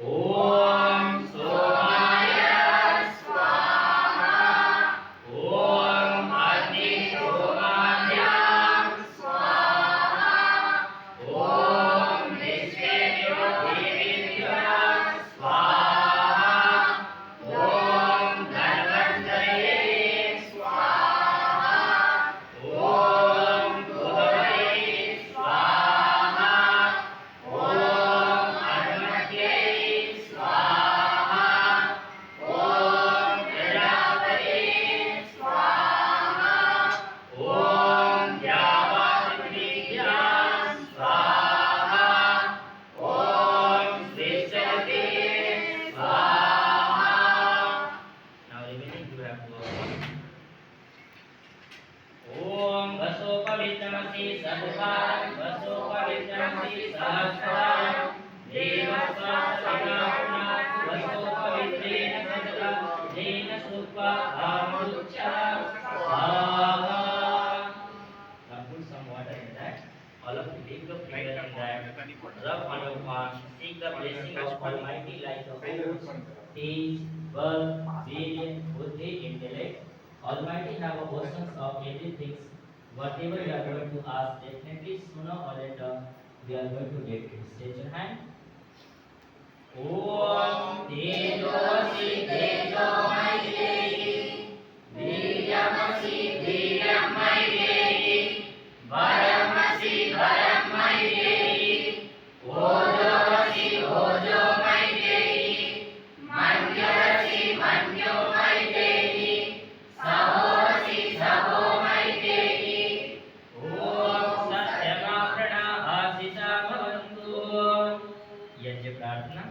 ओम सोमाय स्वाहा। ओम अग्नि सोमाभ्यां स्वाहा। ओम विश्वेभ्यो देवेभ्यः स्वाहा। ओम धन्वन्तरये स्वाहा। ओम भुवये स्वाहा। ओम हनुमते स्वाहा। ओम प्रजापते स्वाहा। ओम द्यावापृथिव्यां स्वाहा। ओम सृजते स्वाहा। Now remaining you have to ओम वसोपवित्रमसि सर्वं वसोपवित्रमसि सहस्रं देवस्वासविनापुना वसोपवित्रेण सततं तेन सुप्वा आमुच्चा स्वाहा। Now put some water in that. All of you dip your finger in that. Rub on your palm. Seek the blessing of Almighty like the oath, teach, birth, being, buddhi, intellect. Almighty have a oceans of everything. Whatever you are going to ask, definitely sooner or later we are going to get it. Stretch your hand. Om Tejovasi Tejomai Dehi Viryamasi Viryamai Dehi Varamasi Varamai Dehi Ojovasi Ojomai Dehi Manyavasi Manyomai Dehi Sahovasi Sahovmai Dehi Om Satyamaprana Asisa Bhavantu. यज्ञ प्रार्थना